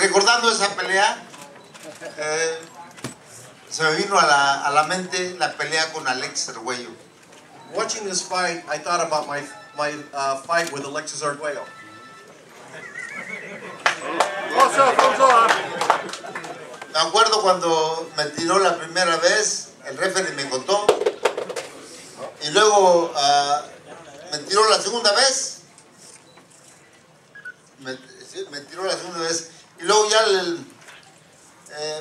recordando esa pelea, se me vino a la mente la pelea con Alexis Arguello. Watching this fight, I thought about my fight with Alexis Arguello. Me acuerdo cuando me tiró la primera vez, el referee me contó, y luego me tiró la segunda vez, me tiró la segunda vez, y luego ya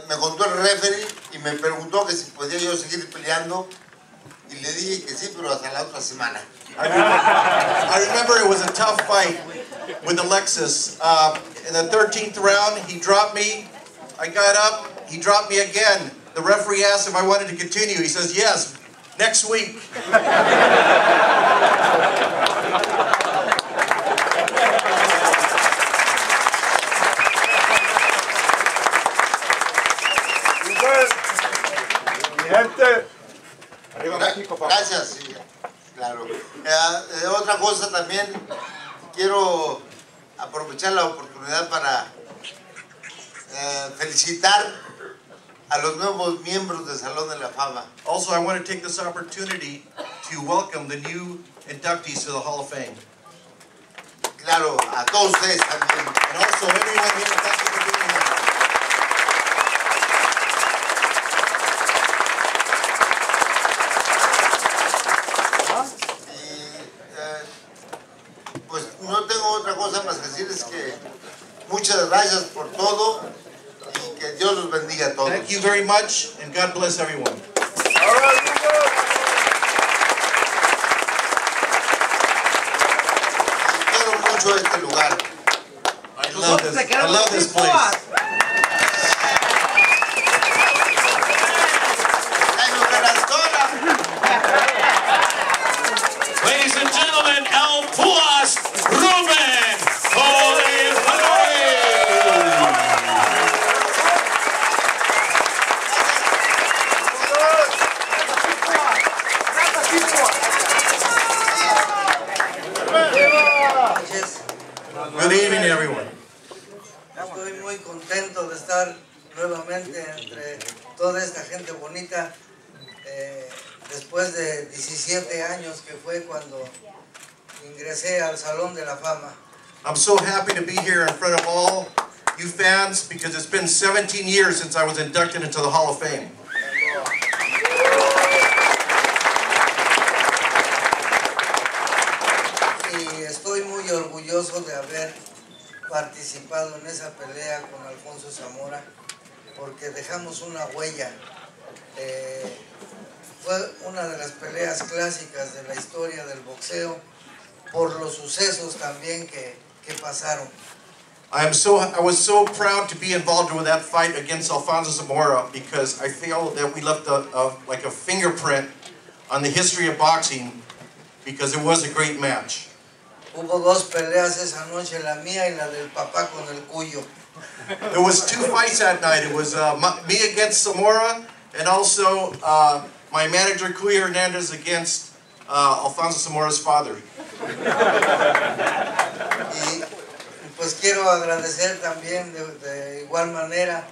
me contó el referee y me preguntó que si podía yo seguir peleando, y le dije que sí, pero hasta la otra semana. I remember it was a tough fight with Alexis. In the 13th round, he dropped me. I got up, he dropped me again. The referee asked if I wanted to continue. He says, yes, next week. Gracias, sí, claro. Otra cosa también, quiero aprovechar la oportunidad para felicitar a los nuevos miembros del Salón de la Fama. Also, I want to take this opportunity to welcome the new inductees to the Hall of Fame. Claro, a todos ustedes también. And also, everyone here, thank you for being here. Pues no tengo otra cosa más que decirles que muchas gracias por todo y que Dios los bendiga a todos. Thank you very much, and God bless everyone. Quiero mucho este lugar. I love this place. Ladies and gentlemen, El Puas Ruben Olivares. Good evening, everyone. Estoy muy contento de estar nuevamente entre toda esta gente bonita. Después de 17 años que fue cuando ingresé al Salón de la Fama. I'm so happy to be here in front of all you fans because it's been 17 years since I was inducted into the Hall of Fame. Y estoy muy orgulloso de haber participado en esa pelea con Alfonso Zamora porque dejamos una huella. Fue una de las peleas clásicas de la historia del boxeo por los sucesos también que pasaron. I was so proud to be involved with that fight against Alfonso Zamora because I feel that we left like a fingerprint on the history of boxing because it was a great match. Hubo dos peleas esa noche, la mía y la del papá con el Cuyo. There was two fights that night. It was me against Zamora and also my manager, Cuyo Hernandez, against Alfonso Zamora's father. Y pues quiero agradecer también de igual manera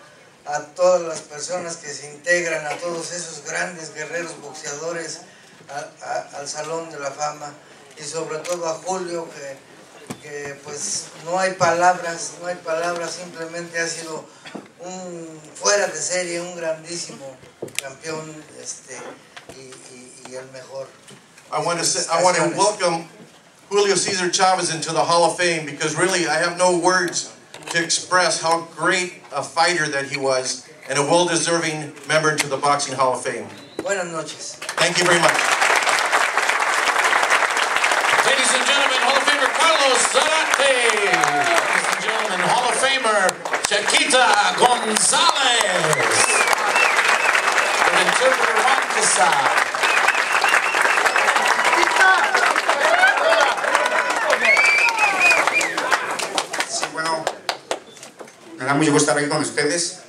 a todas las personas que se integran, a todos esos grandes guerreros boxeadores al Salón de la Fama y sobre todo a Julio que pues no hay palabras, simplemente ha sido un fuera de serie, un grandísimo campeón y el mejor. I want to welcome Julio Cesar Chavez into the Hall of Fame because really I have no words to express how great a fighter that he was and a well-deserving member into the Boxing Hall of Fame. Buenas noches. Thank you very much. Ladies and gentlemen, Hall of Famer Carlos Zarate. Ladies and gentlemen, Hall of Famer Chiquita Gonzalez. And interpreter Juan Quesada. Sí, bueno, me da mucho gusto estar aquí con ustedes,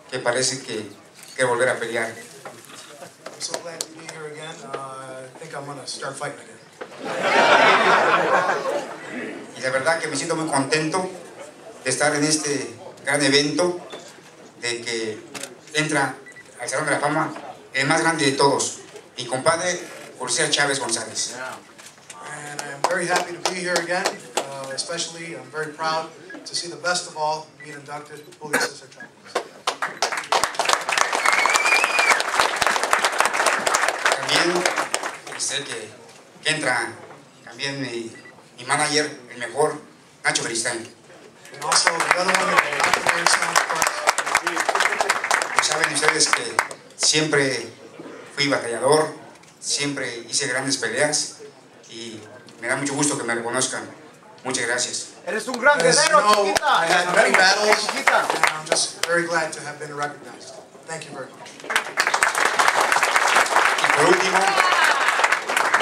que parece que quiero volver a pelear. I'm so glad to be here again. I think I'm gonna start fighting again. Y la verdad que me siento muy contento de estar en este gran evento de que entra al Salón de la Fama el más grande de todos, mi compadre Julio Chávez González. And I'm very happy to be here again. Especially, I'm very proud to see the best of all being inducted, Julio Cesar Chavez. También sé que entra también mi manager, el mejor, Nacho Beristain. And also the other one, not very sound, of course. Saben ustedes que siempre fui batallador, siempre hice grandes peleas y me da mucho gusto que me reconozcan. Muchas gracias. Eres un gran guerrero, Chiquita. I had many battles, and I'm just very glad to have been recognized. Thank you very much. Y por último,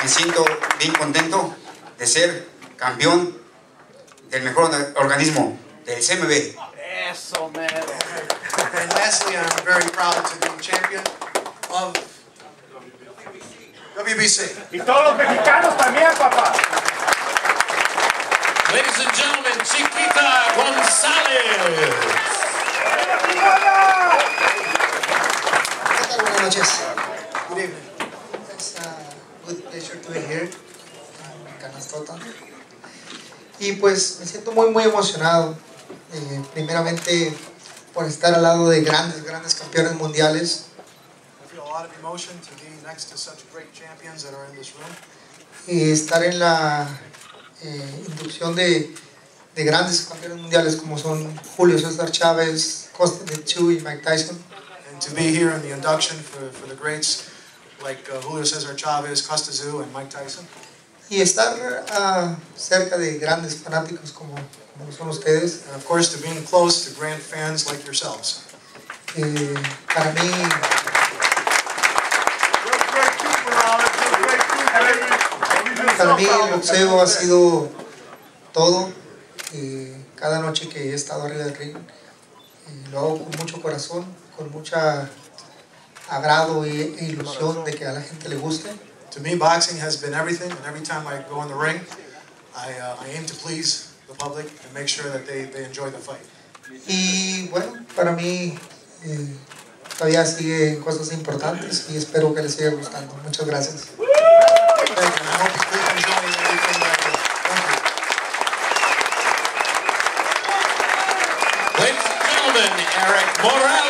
me siento bien contento de ser campeón del mejor organismo, del CMB. Eso, mero. And lastly, I'm very proud to be champion of WBC. Y todos los mexicanos también, papá. Ladies and gentlemen, Chiquita González. Buenas noches. Good evening. It's a good pleasure to be here in Canastota. Y pues me siento muy emocionado. Primeramente por estar al lado de grandes campeones mundiales. I feel a lot of emotion to be next to such great champions that are in this room. Y estar en la inducción de grandes campeones mundiales como son Julio César Chávez, Costa de Chu y Mike Tyson. And to be here in the induction for the greats like Julio Cesar Chavez, Costa Tszyu, and Mike Tyson. Y estar cerca de grandes fanáticos como son ustedes. And of course, to being close to grand fans like yourselves. Para mí el boxeo ha sido todo. Cada noche que he estado arriba del ring lo hago con mucho corazón, con mucha agrado e ilusión de que a la gente le guste. To me, boxing has been everything, and every time I go in the ring, I aim to please the public and make sure that they enjoy the fight. Y bueno, para mí todavía sigue cosas importantes y espero que les siga gustando. Muchas gracias. Thank you. And I hope you keep enjoying everything that I do. Thank you. Ladies and gentlemen, Eric Morales.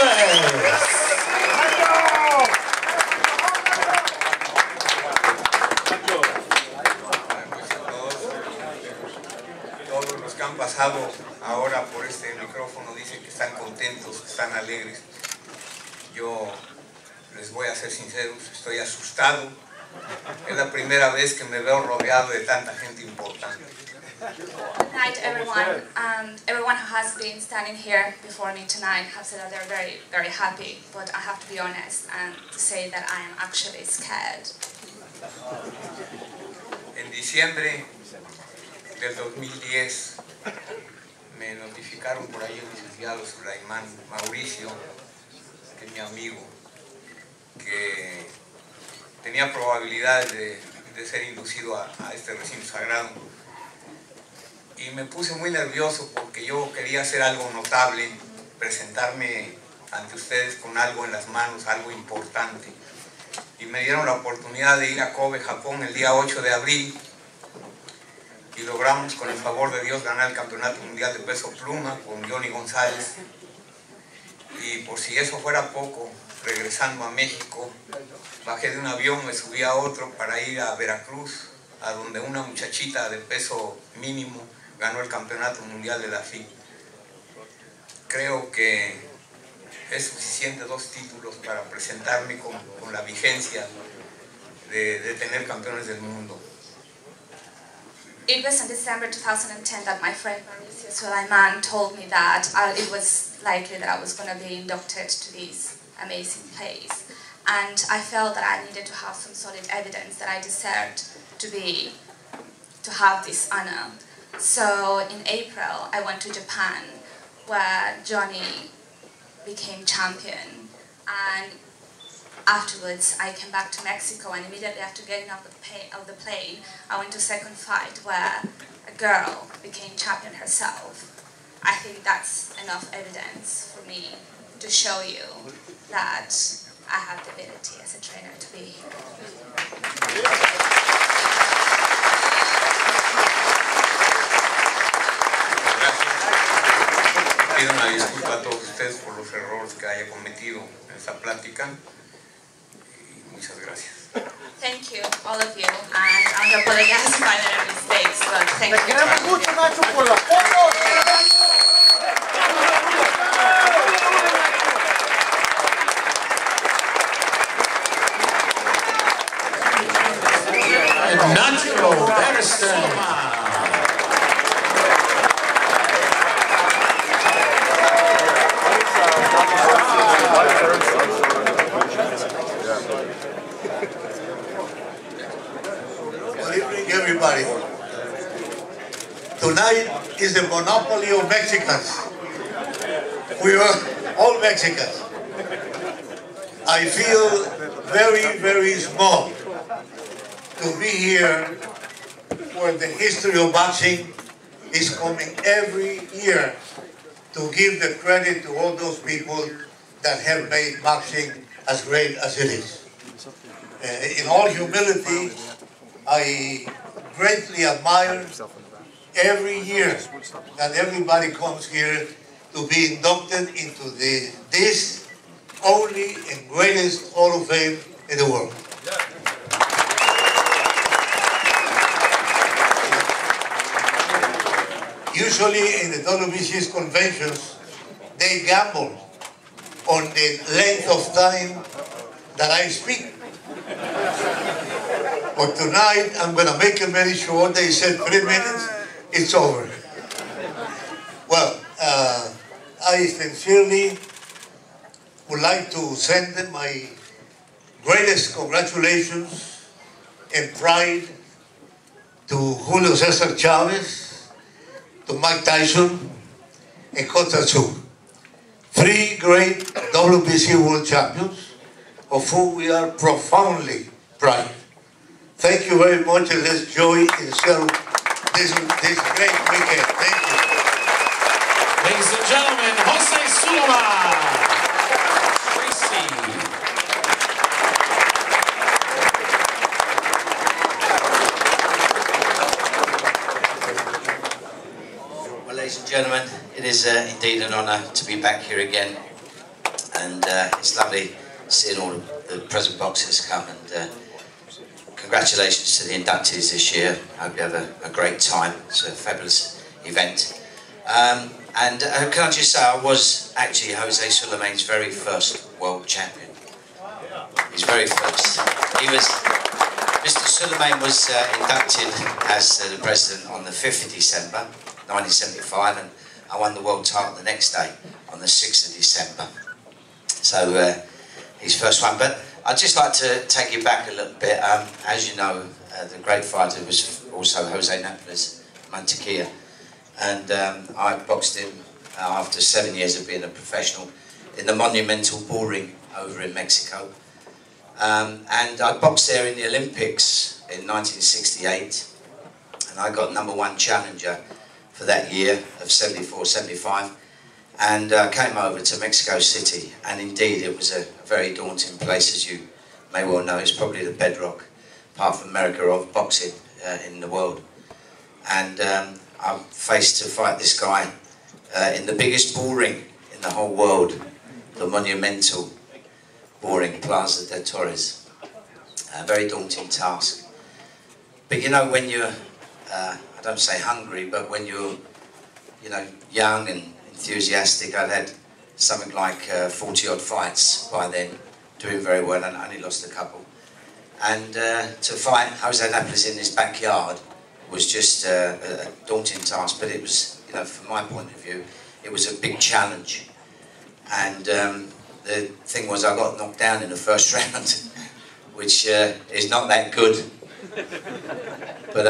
Todos los que han pasado ahora por este micrófono dicen que están contentos, que están alegres. Yo les voy a ser sinceros, estoy asustado. Es la primera vez que me veo rodeado de tanta gente importante. Good night, everyone. Everyone who has been standing here before me tonight have said that they're very happy, but I have to be honest and to say that I am actually scared. En diciembre del 2010 me notificaron por ahí el licenciado Sulaimán Mauricio, que es mi amigo, que tenía probabilidades de ser inducido a este recinto sagrado. Y me puse muy nervioso porque yo quería hacer algo notable, presentarme ante ustedes con algo en las manos, algo importante. Y me dieron la oportunidad de ir a Kobe, Japón, el día 8 de abril. Y logramos, con el favor de Dios, ganar el Campeonato Mundial de Peso Pluma con Johnny González. Y por si eso fuera poco, regresando a México, bajé de un avión, me subí a otro para ir a Veracruz, a donde una muchachita de peso mínimo ganó el Campeonato Mundial de la FI. Creo que es suficiente 2 títulos para presentarme con la vigencia de tener campeones del mundo. It was in December 2010 that my friend Mauricio Sulaiman told me that it was likely that I was going to be inducted to this amazing place. And I felt that I needed to have some solid evidence that I deserved to have this honor. So in April, I went to Japan, where Johnny became champion. And afterwards, I came back to Mexico, and immediately after getting off the plane, I went to second fight, where a girl became champion herself. I think that's enough evidence for me to show you that I have the ability as a trainer to be here. Pido una disculpa a todos ustedes por los errores que haya cometido en esta plática y muchas gracias. Thank you, all of you, and I apologize if I made mistakes, but thank you. Te queremos mucho, Nacho, por la foto. Nacho Beristain. Good evening, everybody. Tonight is the monopoly of Mexicans. We are all Mexicans. I feel very, very small to be here where the history of boxing is coming every year to give the credit to all those people that have made boxing as great as it is. In all humility, I greatly admire every year that everybody comes here to be inducted into this only and greatest Hall of Fame in the world. Usually in the WBC's conventions, they gamble on the length of time that I speak. But tonight, I'm going to make it very short. They said 3 minutes, it's over. Well, I sincerely would like to send them my greatest congratulations and pride to Julio Cesar Chavez, to Mike Tyson, and Kota Tszyu. 3 great WBC world champions, of whom we are profoundly proud. Thank you very much, and let's enjoy and celebrate this great weekend. Thank you. Ladies and gentlemen, Jose Sulaiman. Tracy. Well, ladies and gentlemen, it is indeed an honour to be back here again, and it's lovely seeing all the present boxers come, and congratulations to the inductees this year. I hope you have a great time. It's a fabulous event. And can I just say, I was actually Jose Sulaiman's very first world champion. His very first. Mr. Sulaiman was inducted as the president on the 5th of December, 1975, and I won the world title the next day, on the 6th of December. So, his first one. But I'd just like to take you back a little bit. As you know, the great fighter was also Jose Napoles Mantequilla, and I boxed him after 7 years of being a professional in the Monumental Bull Ring over in Mexico. And I boxed there in the Olympics in 1968, and I got #1 challenger for that year of 74-75. And came over to Mexico City, and indeed it was a very daunting place, as you may well know. It's probably the bedrock, apart from America, of boxing in the world. And I'm faced to fight this guy in the biggest bull ring in the whole world, the Monumental Bull Ring, Plaza de Toros. A very daunting task. But you know, when you're, I don't say hungry, but when you're, you know, young and enthusiastic, I'd had something like 40 odd fights by then, doing very well, and I only lost a couple. And to fight Jose Napoles in his backyard was just a daunting task, but it was, you know, from my point of view, it was a big challenge. And the thing was, I got knocked down in the first round, which is not that good. But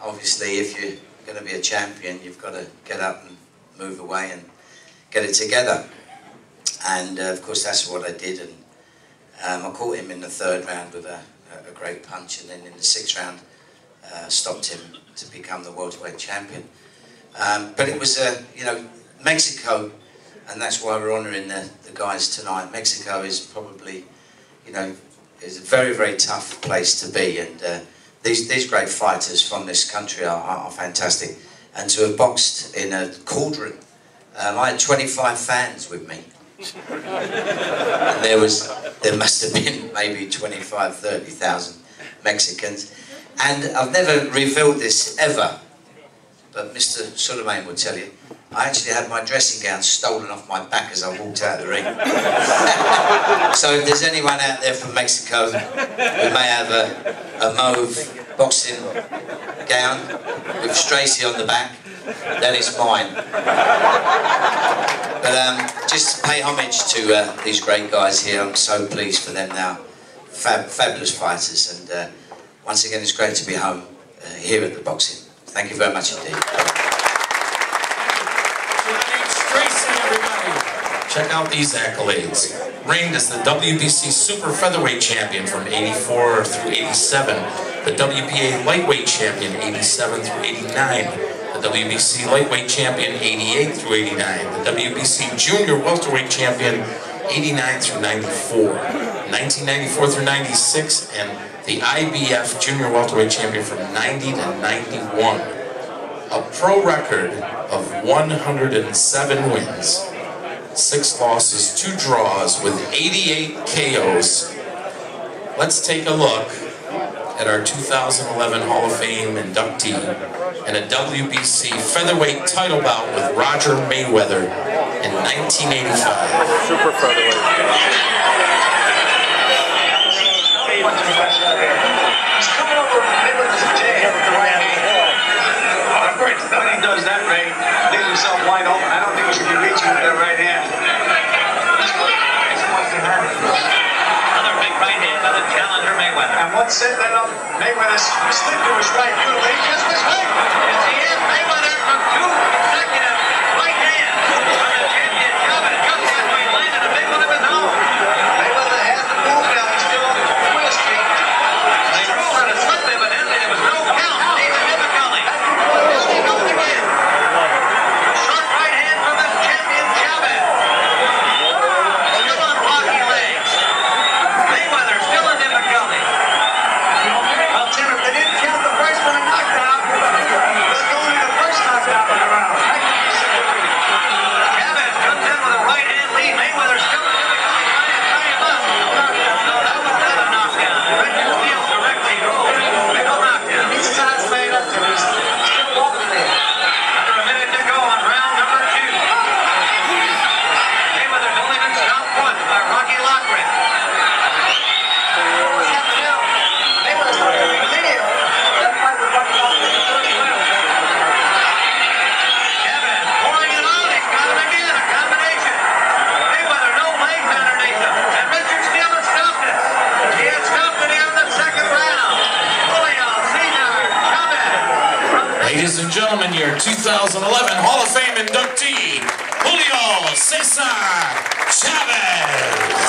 obviously, if you're going to be a champion, you've got to get up and move away and get it together. And of course that's what I did, and I caught him in the 3rd round with a great punch, and then in the 6th round stopped him to become the welterweight champion. But it was you know, Mexico, and that's why we're honouring the guys tonight. Mexico is probably, you know, is a very, very tough place to be, and these great fighters from this country are fantastic. And to have boxed in a cauldron, I had 25 fans with me. And there must have been maybe 25, 30,000 Mexicans. And I've never revealed this ever, but Mr. Suleiman will tell you, I actually had my dressing gown stolen off my back as I walked out of the ring. So if there's anyone out there from Mexico who may have a mauve boxing gown with Stracy on the back, then it's mine. But just to pay homage to these great guys here, I'm so pleased for them now. Fabulous fighters, and once again it's great to be home here at the boxing. Thank you very much indeed. Check out these accolades. Reigned as the WBC Super Featherweight Champion from 84 through 87, the WBA Lightweight Champion 87 through 89, the WBC Lightweight Champion 88 through 89, the WBC Junior Welterweight Champion 89 through 94, 1994 through 96, and the IBF Junior Welterweight Champion from 90 to 91. A pro record of 107 wins. 6 losses, 2 draws with 88 KOs. Let's take a look at our 2011 Hall of Fame inductee and a WBC featherweight title bout with Roger Mayweather in 1985. Super featherweight. He's coming over Mayweather's jab with the right hand. When he does that, Ray, leaves himself wide open. I don't think he should be reaching with that right hand. Another big right hand by the challenger Mayweather. And what set that up? Mayweather slipped to his right foot. He just was right. Yes, he is. Mayweather from 2 consecutive right hands from the champion Chavez. Just after he landed a big one of his own. Mayweather has the move now. He's still on the twist streak. They ruled on a slip, evidently. There was no count. He's in difficulty. Short right hand from the champion Chavez. Still on blocky legs. Mayweather still in difficulty. Well, Tim, if they didn't count the first one a knockdown, that's only the first knockdown in the round. Chavez comes in with a right hand lead. Mayweather still in difficulty trying to tie him up. No, that was not a knockdown. Richard Steele directly goes. Big knockdown. His side's made up to him. He's still walking there. Under a minute to go on round number 2. Mayweather's only been stopped once by Rocky Lockridge. What's happening now? Mayweather's not going to be video. That fight with Rocky Lockridge in the third round. Chavez pouring it on. He's got him again. A combination. Mayweather, no legs underneath him. And Richard Steele has stopped it. He had stopped it here in the second round. Julio Cesar Chavez. Ladies and gentlemen, your 2011 Hall of Fame inductee, Julio Cesar Chavez.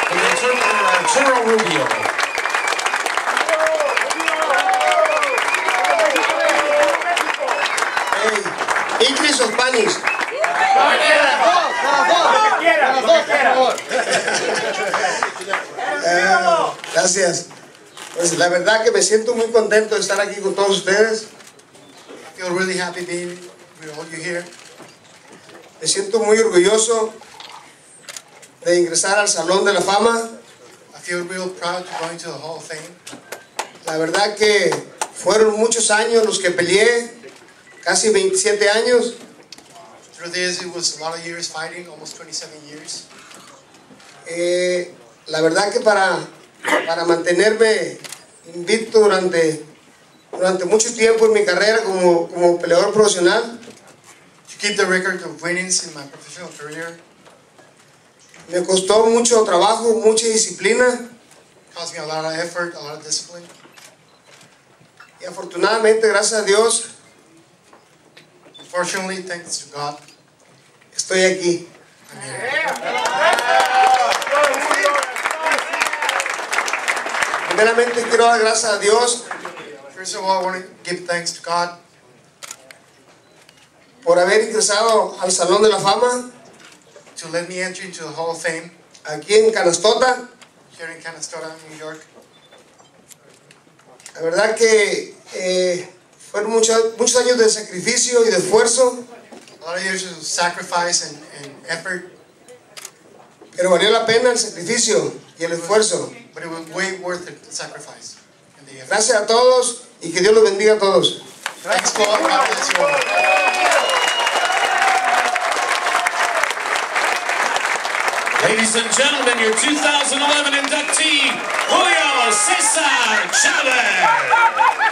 And the interpreter, Arturo Rubio. English o Spanish. Gracias. Pues la verdad que me siento muy contento de estar aquí con todos ustedes. I feel really happy being with all you here. Me siento muy orgulloso de ingresar al Salón de la Fama. I feel real proud to go into the Hall of Fame. La verdad que fueron muchos años los que peleé, casi 27 años. Through this, it was a lot of years fighting, almost 27 years. La verdad que para mantenerme invicto durante mucho tiempo en mi carrera como peleador profesional, To keep the record of winnings in my professional career, me costó mucho trabajo, mucha disciplina, cost me a lot of effort, a lot of discipline. y afortunadamente, gracias a Dios, Fortunately, thanks to God, estoy aquí. I'm here. Primeramente quiero dar gracias a Dios First of all, I want to give thanks to God por haber ingresado al Salón de la Fama to let me enter into the Hall of Fame aquí en Canastota. here in Canastota, New York. La verdad que fueron muchos años de sacrificio y de esfuerzo, A lot of years of sacrifice and effort, pero valió la pena el sacrificio y el esfuerzo. but it was way worth it, the sacrifice and the effort. Gracias a todos y que Dios los bendiga a todos. Thanks, God. God bless you all. Ladies and gentlemen, your 2011 inductee, Julio Cesar Chavez.